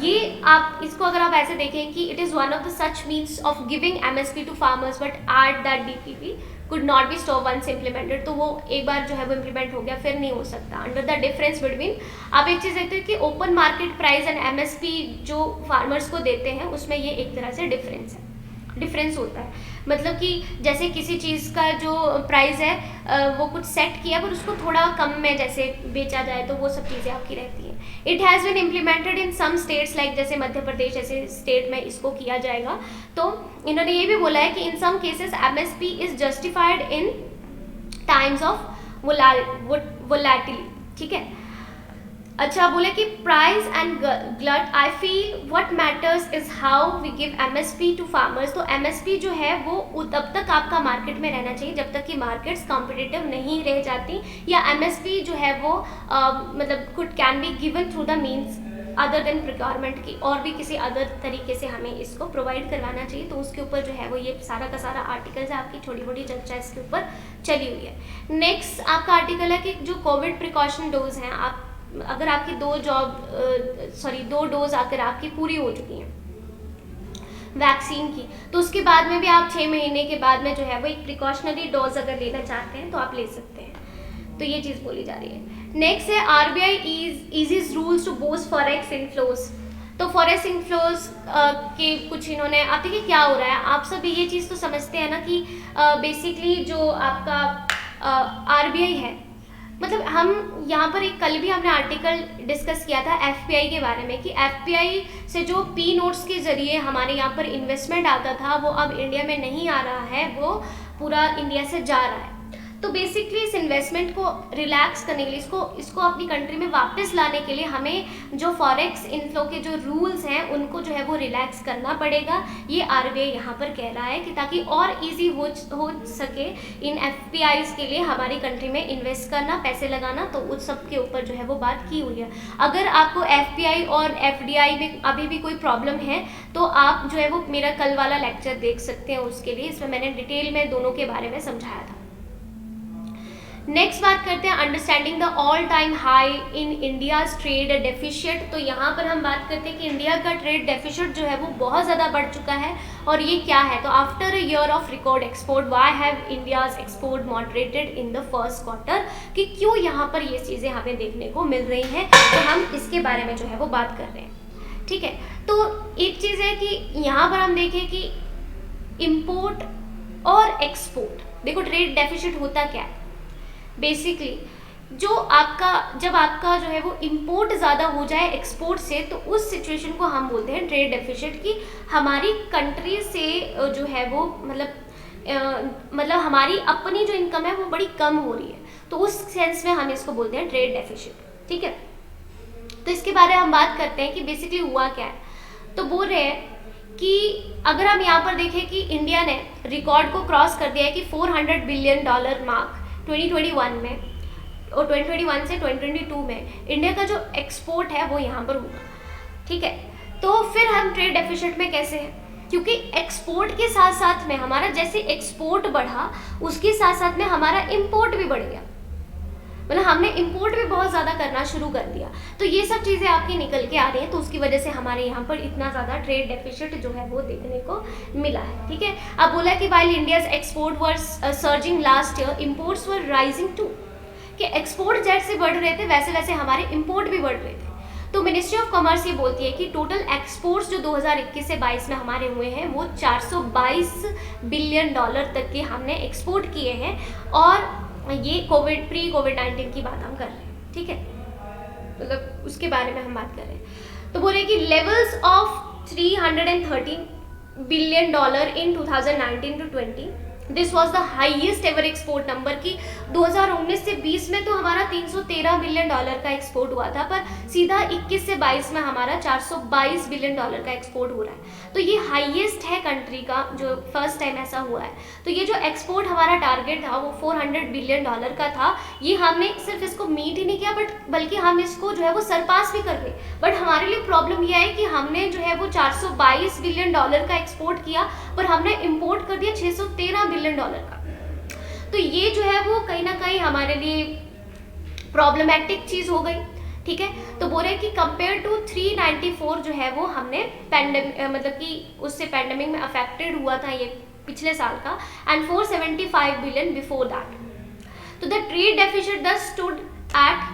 ये आप इसको अगर आप ऐसे देखें कि it is one of the such means of giving MSP to farmers but at that DPP could not be stop once implemented. तो वो एक बार जो है वो इम्प्लीमेंट हो गया फिर नहीं हो सकता। अंडर द डिफरेंस बिटवीन, आप एक चीज़ देखते हैं कि open market price and MSP जो फार्मर्स को देते हैं उसमें ये एक तरह से डिफरेंस होता है। मतलब कि जैसे किसी चीज़ का जो प्राइस है वो कुछ सेट किया पर उसको थोड़ा कम में जैसे बेचा जाए, तो वो सब चीज़ें आपकी रहती हैं। It has been implemented in some states like जैसे मध्य प्रदेश जैसे स्टेट में इसको किया जाएगा। तो इन्होंने ये भी बोला है कि in some cases MSP is justified in times of volatility, ठीक है। अच्छा, बोले कि price and glut, I feel what matters is how we give MSP to farmers. तो एमएसपी जो है वो तब तक आपका मार्केट में रहना चाहिए जब तक कि मार्केट्स कॉम्पिटिटिव नहीं रह जाती, या एमएसपी जो है वो मतलब could can be given through the means other than procurement की, और भी किसी अदर तरीके से हमें इसको प्रोवाइड करवाना चाहिए। तो उसके ऊपर जो है वो ये सारा का सारा आर्टिकल्स है, आपकी छोटी मोटी चर्चा इसके ऊपर चली हुई है। नेक्स्ट आपका आर्टिकल है कि जो कोविड प्रिकॉशन डोज हैं, आप अगर आपकी दो डोज आकर आपकी पूरी हो चुकी हैं वैक्सीन की, तो उसके बाद में भी आप 6 महीने के बाद में जो है वो एक प्रिकॉशनरी डोज अगर लेना चाहते हैं तो आप ले सकते हैं। तो ये चीज़ बोली जा रही है। नेक्स्ट है RBI eases rules to boost forex inflows. तो फॉरेक्स इनफ्लोज के कुछ इन्होंने, आप देखिए क्या हो रहा है, आप सब ये चीज़ तो समझते हैं ना कि बेसिकली जो आपका आरबीआई है, मतलब हम यहाँ पर एक कल भी हमने आर्टिकल डिस्कस किया था एफपीआई के बारे में कि एफपीआई से जो पी नोट्स के ज़रिए हमारे यहाँ पर इन्वेस्टमेंट आता था वो अब इंडिया में नहीं आ रहा है, वो पूरा इंडिया से जा रहा है। तो बेसिकली इस इन्वेस्टमेंट को रिलैक्स करने के लिए, इसको अपनी कंट्री में वापस लाने के लिए हमें जो फॉरेक्स इनफ्लो के जो रूल्स हैं उनको जो है वो रिलैक्स करना पड़ेगा। ये आरबीआई यहाँ पर कह रहा है कि ताकि और इजी हो सके इन एफपीआईज के लिए हमारी कंट्री में इन्वेस्ट करना, पैसे लगाना। तो उस सब के ऊपर जो है वो बात की हुई है। अगर आपको एफपीआई और एफडीआई में अभी भी कोई प्रॉब्लम है तो आप जो है वो मेरा कल वाला लेक्चर देख सकते हैं उसके लिए, इसमें मैंने डिटेल में दोनों के बारे में समझाया था। नेक्स्ट बात करते हैं understanding the all time high in India's trade deficit. तो यहाँ पर हम बात करते हैं कि इंडिया का ट्रेड डेफिशिएट जो है वो बहुत ज़्यादा बढ़ चुका है, और ये क्या है। तो after a year of record export why have India's export moderated in the first quarter, कि क्यों यहाँ पर ये चीज़ें हमें देखने को मिल रही हैं, तो हम इसके बारे में जो है वो बात कर रहे हैं। ठीक है, तो एक चीज़ है कि यहाँ पर हम देखें कि इम्पोर्ट और एक्सपोर्ट, देखो ट्रेड डेफिशिएट होता क्या है बेसिकली, जो आपका जब आपका जो है वो इंपोर्ट ज़्यादा हो जाए एक्सपोर्ट से, तो उस सिचुएशन को हम बोलते हैं ट्रेड डेफिशिएट, की हमारी कंट्री से जो है वो मतलब हमारी अपनी जो इनकम है वो बड़ी कम हो रही है, तो उस सेंस में हम इसको बोलते हैं ट्रेड डेफिशिएट। ठीक है, तो इसके बारे में हम बात करते हैं कि बेसिकली हुआ क्या है। तो बोल रहे हैं कि अगर हम यहाँ पर देखें कि इंडिया ने रिकॉर्ड को क्रॉस कर दिया है कि $400 बिलियन मार्क 2021 में, और 2021 से 2022 में इंडिया का जो एक्सपोर्ट है वो यहाँ पर हुआ। ठीक है, तो फिर हम ट्रेड डेफिशिएट में कैसे हैं, क्योंकि एक्सपोर्ट के साथ साथ में हमारा जैसे एक्सपोर्ट बढ़ा, उसके साथ साथ में हमारा इंपोर्ट भी बढ़ गया, मतलब हमने इंपोर्ट भी बहुत ज़्यादा करना शुरू कर दिया। तो ये सब चीज़ें आपकी निकल के आ रही हैं, तो उसकी वजह से हमारे यहाँ पर इतना ज़्यादा ट्रेड डेफिशिएट जो है वो देखने को मिला है। ठीक है, अब बोला कि while India's export were surging last year, imports were rising too, कि एक्सपोर्ट जैसे बढ़ रहे थे वैसे वैसे हमारे इम्पोर्ट भी बढ़ रहे थे। तो मिनिस्ट्री ऑफ कॉमर्स ये बोलती है कि टोटल एक्सपोर्ट्स जो 2021 से 22 में हमारे हुए हैं वो $422 बिलियन तक के हमने एक्सपोर्ट किए हैं, और ये प्री कोविड 19 की बात हम कर रहे हैं। ठीक है, मतलब उसके बारे में हम बात कर रहे हैं। तो बोले कि levels of $313 billion in 2019 to 20, this was the highest ever export number, की 2019 से 20 में तो हमारा $313 बिलियन का एक्सपोर्ट हुआ था, पर सीधा 21 से 22 में हमारा $422 बिलियन का एक्सपोर्ट हो रहा है। तो ये हाईएस्ट है कंट्री का, जो फर्स्ट टाइम ऐसा हुआ है। तो ये जो एक्सपोर्ट हमारा टारगेट था वो $400 बिलियन का था, ये हमने सिर्फ इसको मीट ही नहीं किया, बल्कि हम इसको जो है वो सरपास भी कर गए। बट हमारे लिए प्रॉब्लम यह है कि हमने जो है वो $422 बिलियन का एक्सपोर्ट किया, पर हमने इम्पोर्ट कर दिया $613 बिलियन का। तो ये जो है वो कहीं ना कहीं हमारे लिए प्रॉब्लमेटिक चीज हो गई। ठीक है, तो बोल रहे कि कंपेयर टू 394 जो है वो हमने मतलब कि उससे पैंडेमिक में अफेक्टेड हुआ था ये पिछले साल का, एंड 475 बिलियन बिफोर दैट। तो द ट्रेड डेफिशिएट दस स्टूड एट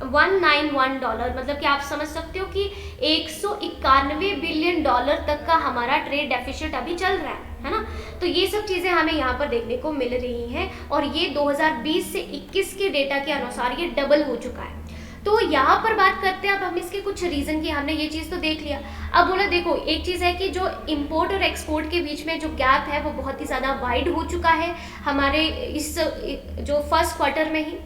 $191, मतलब कि आप समझ सकते हो कि $191 बिलियन तक का हमारा ट्रेड डेफिशिएट अभी चल रहा है ना। तो ये सब चीज़ें हमें यहाँ पर देखने को मिल रही हैं, और ये 2020 से 21 के डेटा के अनुसार ये डबल हो चुका है। तो यहाँ पर बात करते हैं अब हम इसके कुछ रीज़न की, हमने ये चीज़ तो देख लिया। अब बोला देखो एक चीज़ है कि जो इम्पोर्ट और एक्सपोर्ट के बीच में जो गैप है वो बहुत ही ज़्यादा वाइड हो चुका है हमारे इस जो फर्स्ट क्वार्टर में ही,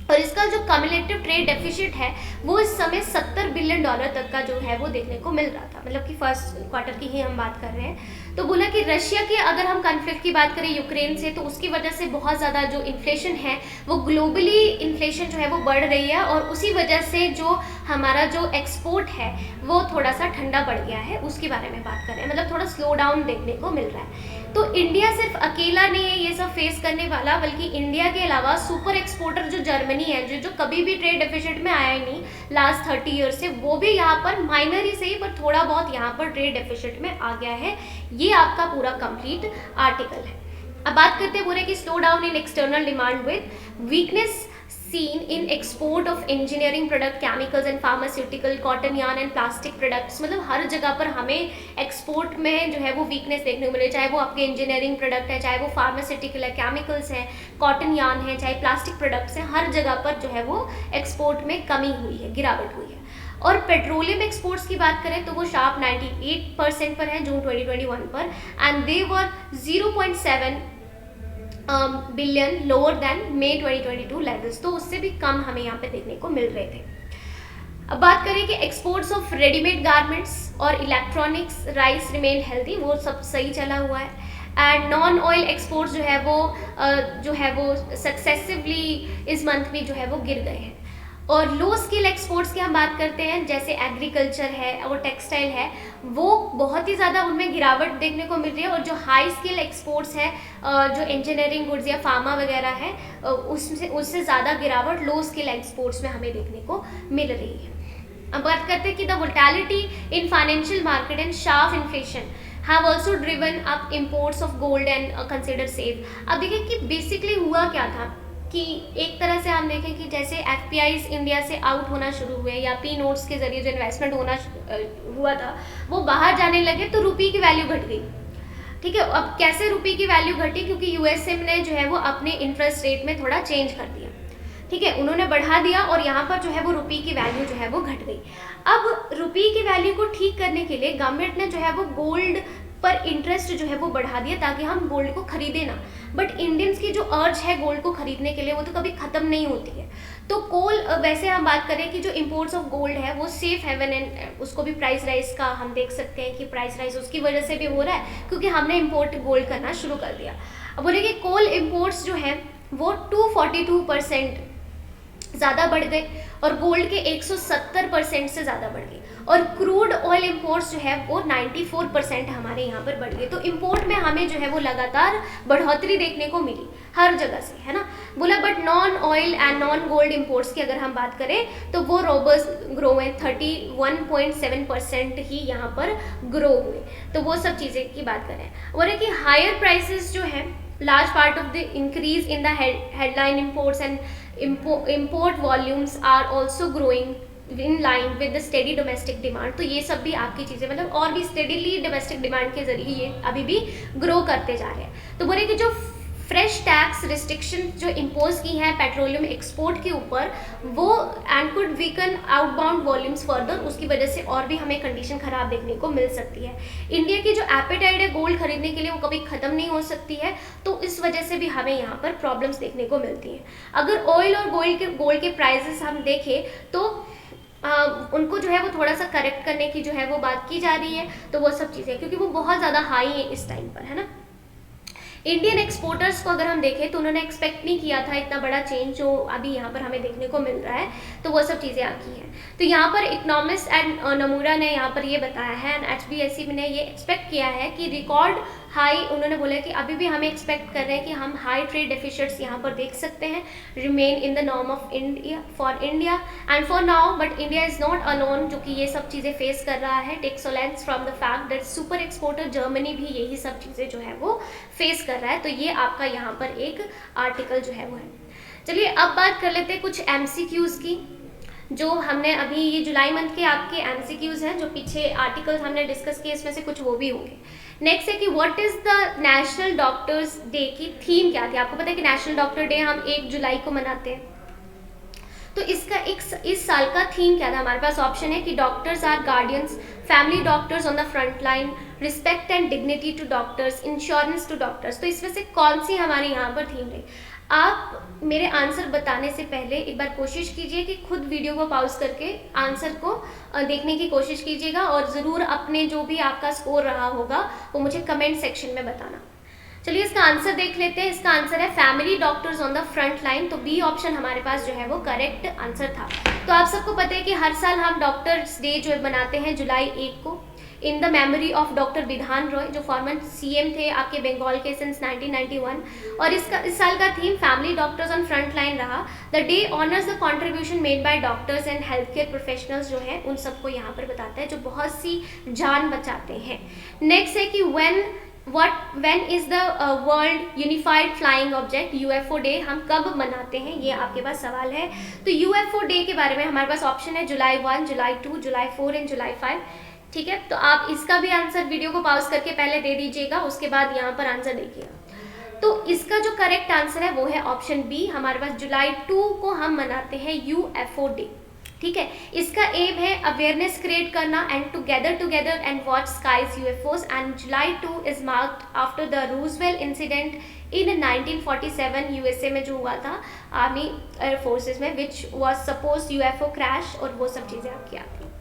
और इसका जो कम्युलेटिव ट्रेड डेफिशिएट है वो इस समय $70 बिलियन तक का जो है वो देखने को मिल रहा था, मतलब कि फर्स्ट क्वार्टर की ही हम बात कर रहे हैं। तो बोला कि रशिया के अगर हम कन्फ्लिक्ट की बात करें यूक्रेन से, तो उसकी वजह से बहुत ज़्यादा जो इन्फ्लेशन है वो ग्लोबली इन्फ्लेशन जो है वो बढ़ रही है, और उसी वजह से जो हमारा जो एक्सपोर्ट है वो थोड़ा सा ठंडा पड़ गया है, उसके बारे में बात कर रहे हैं, मतलब थोड़ा स्लो डाउन देखने को मिल रहा है। तो इंडिया सिर्फ अकेला नहीं है ये सब फेस करने वाला, बल्कि इंडिया के अलावा सुपर एक्सपोर्टर जो जर्मनी है, जो कभी भी ट्रेड डेफिशिएट में आया ही नहीं लास्ट 30 ईयर से, वो भी यहाँ पर माइनर ही सही पर थोड़ा बहुत यहाँ पर ट्रेड डेफिशिएट में आ गया है। ये आपका पूरा कंप्लीट आर्टिकल है। अब बात करते हैं पूरे की slow down in external demand with weakness seen in export of engineering product, chemicals and pharmaceutical, cotton yarn and plastic products, मतलब हर जगह पर हमें एक्सपोर्ट में जो है वो वीकनेस देखने को मिले, चाहे वो आपके इंजीनियरिंग प्रोडक्ट है, चाहे वो फार्मास्यूटिकल है, केमिकल्स है, कॉटन यार्न है, चाहे प्लास्टिक प्रोडक्ट्स हैं, हर जगह पर जो है वो एक्सपोर्ट में कमी हुई है, गिरावट हुई है। और पेट्रोलियम एक्सपोर्ट्स की बात करें तो वो शार्प 98% पर है जून 2021 पर, and they were 0.7 billion lower than May 2022 levels, तो उससे भी कम हमें यहाँ पे देखने को मिल रहे थे। अब बात करें कि एक्सपोर्ट्स ऑफ रेडीमेड गारमेंट्स और इलेक्ट्रॉनिक्स राइस रिमेन हेल्दी, वो सब सही चला हुआ है। एंड नॉन ऑयल एक्सपोर्ट्स जो है वो सक्सेसिवली इस मंथ में जो है वो गिर गए हैं। और लो स्किल एक्सपोर्ट्स की हम बात करते हैं, जैसे एग्रीकल्चर है और टेक्सटाइल है, वो बहुत ही ज़्यादा उनमें गिरावट देखने को मिल रही है। और जो हाई स्किल एक्सपोर्ट्स है, जो इंजीनियरिंग गुड्स या फार्मा वगैरह है, उससे ज़्यादा गिरावट लो स्किल एक्सपोर्ट्स में हमें देखने को मिल रही है। अब बात करते हैं कि the volatility in financial market and sharp inflation have also driven up imports of gold and consider safe. अब देखिए कि बेसिकली हुआ क्या था कि एक तरह से हम देखें कि जैसे एफपीआईज इंडिया से आउट होना शुरू हुए या पी नोट्स के जरिए जो इन्वेस्टमेंट हुआ था वो बाहर जाने लगे, तो रुपये की वैल्यू घट गई। ठीक है, अब कैसे रुपये की वैल्यू घटी? क्योंकि यूएसए ने जो है वो अपने इंटरेस्ट रेट में थोड़ा चेंज कर दिया। ठीक है, उन्होंने बढ़ा दिया और यहाँ पर जो है वो रुपये की वैल्यू जो है वो घट गई। अब रुपये की वैल्यू को ठीक करने के लिए गवर्नमेंट ने जो है वो गोल्ड पर इंटरेस्ट जो है वो बढ़ा दिया ताकि हम गोल्ड को खरीदे ना। बट इंडियंस की जो अर्ज है गोल्ड को खरीदने के लिए वो तो कभी ख़त्म नहीं होती है। तो कोल वैसे हम बात करें कि जो इम्पोर्ट्स ऑफ गोल्ड है वो सेफ हेवन एंड उसको भी प्राइस राइज का हम देख सकते हैं कि प्राइस राइज उसकी वजह से भी हो रहा है क्योंकि हमने इम्पोर्ट गोल्ड करना शुरू कर दिया। अब बोले कि कोल इम्पोर्ट्स जो है वो 242% ज़्यादा बढ़ गए और गोल्ड के 170% से ज़्यादा बढ़ गए। और क्रूड ऑयल इंपोर्ट्स जो है वो 94% हमारे यहाँ पर बढ़ गए। तो इंपोर्ट में हमें जो है वो लगातार बढ़ोतरी देखने को मिली हर जगह से, है ना। बोला but non oil and non gold imports की अगर हम बात करें तो वो रोबस्ट ग्रो हुए, 31.7% ही यहाँ पर ग्रो हुए। तो वो सब चीज़ें की बात करें और है कि हायर प्राइसेस जो है large part of the increase in the headline imports and import volumes are also growing in line with the steady domestic demand। तो ये सब भी आपकी चीज़ें मतलब और भी steadily domestic demand के जरिए ये अभी भी ग्रो करते जा रहे हैं। तो बोले कि जो फ्रेश टैक्स रिस्ट्रिक्शन जो इम्पोज की हैं पेट्रोलियम एक्सपोर्ट के ऊपर वो and could weaken outbound volumes further, उसकी वजह से और भी हमें कंडीशन खराब देखने को मिल सकती है। इंडिया की जो एपेटाइट है गोल्ड खरीदने के लिए वो कभी ख़त्म नहीं हो सकती है, तो इस वजह से भी हमें यहाँ पर प्रॉब्लम्स देखने को मिलती हैं। अगर ऑयल और गोल्ड के प्राइसेस हम देखें तो उनको जो है वो थोड़ा सा करेक्ट करने की जो है वो बात की जा रही है। तो वो सब चीज़ें क्योंकि वो बहुत ज़्यादा हाई है इस टाइम पर, है ना। इंडियन एक्सपोर्टर्स को अगर हम देखें तो उन्होंने एक्सपेक्ट नहीं किया था इतना बड़ा चेंज जो अभी यहाँ पर हमें देखने को मिल रहा है। तो वो सब चीज़ें आती हैं। तो यहाँ पर इकोनॉमिस्ट एंड नमूरा ने यहाँ पर ये बताया है एंड HBSE ने ये एक्सपेक्ट किया है कि रिकॉर्ड हाई, उन्होंने बोला कि अभी भी हमें एक्सपेक्ट कर रहे हैं कि हम हाई ट्रेड डेफिसिट्स यहाँ पर देख सकते हैं remain in the norm of India for India and for now. But India is not alone जो कि ये सब चीज़ें फेस कर रहा है। Take solace from the fact that super exporter Germany भी यही सब चीज़ें जो है वो फेस कर रहा है। तो ये आपका यहाँ पर एक आर्टिकल जो है वो है। चलिए अब बात कर लेते हैं कुछ MCQs की जो हमने अभी ये जुलाई मंथ के आपके MCQs हैं जो पीछे आर्टिकल्स हमने डिस्कस किए इसमें से कुछ वो भी होंगे। नेक्स्ट है कि what is the national doctors day की थीम क्या थी। आपको पता है कि नेशनल डॉक्टर डे हम 1 जुलाई को मनाते हैं। तो इसका इस साल का थीम क्या था? हमारे पास ऑप्शन है कि doctors are guardians, family doctors on the front line, respect and dignity to doctors, insurance to doctors. तो इसमें से कौन सी हमारे यहाँ पर थीम रही? आप मेरे आंसर बताने से पहले एक बार कोशिश कीजिए कि खुद वीडियो को पॉज करके आंसर को देखने की कोशिश कीजिएगा और ज़रूर अपने जो भी आपका स्कोर रहा होगा वो मुझे कमेंट सेक्शन में बताना। चलिए इसका आंसर देख लेते हैं। इसका आंसर है family doctors on the front line. तो बी ऑप्शन हमारे पास जो है वो करेक्ट आंसर था। तो आप सबको पता है कि हर साल हम डॉक्टर्स डे जो मनाते हैं जुलाई 1 को in the memory of doctor विधान रॉय जो फॉर्मर CM थे आपके बंगाल के सिंस 1991। और इस साल का theme family doctors on front line रहा। The day honours the contribution made by doctors and health care professionals जो है उन सबको यहाँ पर बताता है जो बहुत सी जान बचाते हैं। नेक्स्ट है कि when is the world unified flying object UFO day हम कब मनाते हैं, ये आपके पास सवाल है। तो UFO डे के बारे में हमारे पास ऑप्शन है जुलाई 1, जुलाई 2, जुलाई 4 एंड जुलाई 5। ठीक है, तो आप इसका भी आंसर वीडियो को पॉज करके पहले दे दीजिएगा, उसके बाद यहाँ पर आंसर देखिएगा। तो इसका जो करेक्ट आंसर है वो है ऑप्शन बी। हमारे पास जुलाई 2 को हम मनाते हैं UFO डे। ठीक है, इसका एम है अवेयरनेस क्रिएट करना and together and watch skies UFOs and July 2 is marked after the Roswell incident in 1947 USA में जो हुआ था आर्मी एयर फोर्सेस में which was suppose UFO crash और वो सब चीज़ें आपकी आती हैं।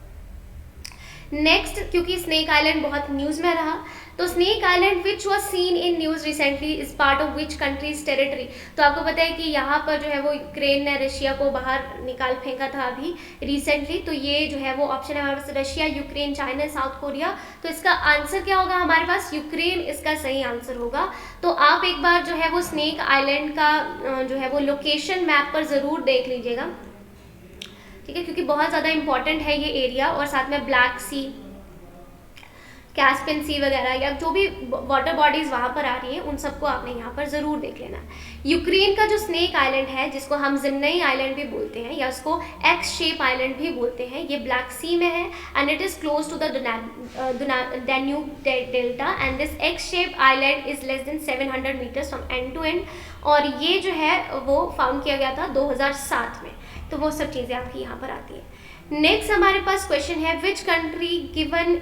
नेक्स्ट, क्योंकि स्नेक आइलैंड बहुत न्यूज़ में रहा, तो snake island which was seen in news recently is part of which countries territory. तो आपको पता है कि यहाँ पर जो है वो यूक्रेन ने रशिया को बाहर निकाल फेंका था अभी रिसेंटली। तो ये जो है वो ऑप्शन है हमारे पास, Russia, Ukraine, China, South Korea. तो इसका आंसर क्या होगा हमारे पास? यूक्रेन इसका सही आंसर होगा। तो आप एक बार जो है वो स्नेक आइलैंड का जो है वो लोकेशन मैप पर ज़रूर देख लीजिएगा, ठीक है, क्योंकि बहुत ज़्यादा इंपॉर्टेंट है ये एरिया। और साथ में ब्लैक सी, कैस्पियन सी वगैरह या जो भी वाटर बॉडीज वहाँ पर आ रही हैं उन सबको आपने यहाँ पर ज़रूर देख लेना है। यूक्रेन का जो स्नेक आइलैंड है, जिसको हम जिम्नई आइलैंड भी बोलते हैं या उसको एक्स शेप आइलैंड भी बोलते हैं, ये ब्लैक सी में है and it is close to the Danube delta and this X shape island is less than 700 meters from end to end. और ये जो है वो फाउंड किया गया था 2007 में। तो वो सब चीज़ें आपकी यहाँ पर आती है। नेक्स्ट हमारे पास क्वेश्चन है, which country given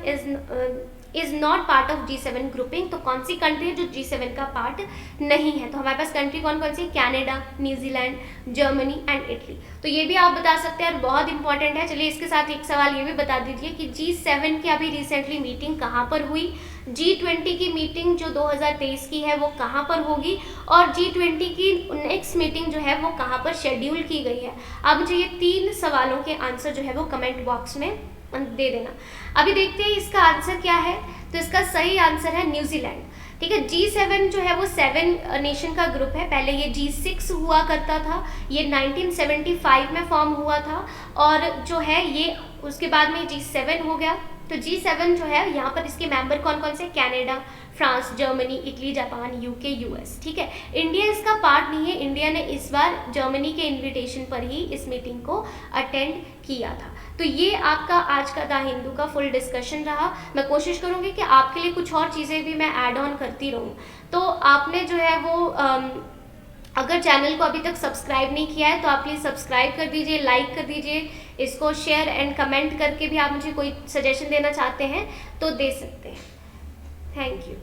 is not part of G7 grouping. तो कौन सी कंट्री है जो G7 का पार्ट नहीं है? तो हमारे पास कंट्री कौन कौन सी है? Canada, New Zealand, Germany and Italy. तो ये भी आप बता सकते हैं और बहुत इंपॉर्टेंट है। चलिए इसके साथ एक सवाल ये भी बता दीजिए कि G7 की अभी रिसेंटली मीटिंग कहाँ पर हुई, G20 की मीटिंग जो 2023 की है वो कहाँ पर होगी, और G20 की नेक्स्ट मीटिंग जो है वो कहाँ पर शेड्यूल की गई है। अब मुझे ये 3 सवालों के आंसर जो है वो कमेंट बॉक्स में दे देना। अभी देखते हैं इसका आंसर क्या है। तो इसका सही आंसर है न्यूजीलैंड, ठीक है। G7 जो है वो 7 नेशन का ग्रुप है। पहले ये G6 हुआ करता था, ये 1975 में फॉर्म हुआ था, और जो है ये उसके बाद में G7 हो गया। तो G7 जो है यहाँ पर इसके मेंबर कौन कौन से? Canada, France, Germany, Italy, Japan, UK, US, ठीक है। इंडिया इसका पार्ट नहीं है। इंडिया ने इस बार जर्मनी के इनविटेशन पर ही इस मीटिंग को अटेंड किया था। तो ये आपका आज का द हिंदू का फुल डिस्कशन रहा। मैं कोशिश करूँगी कि आपके लिए कुछ और चीज़ें भी मैं ऐड ऑन करती रहूँ। तो आपने जो है वो अगर चैनल को अभी तक सब्सक्राइब नहीं किया है तो आप प्लीज़ सब्सक्राइब कर दीजिए, लाइक कर दीजिए, इसको शेयर एंड कमेंट करके भी आप मुझे कोई सजेशन देना चाहते हैं तो दे सकते हैं। Thank you.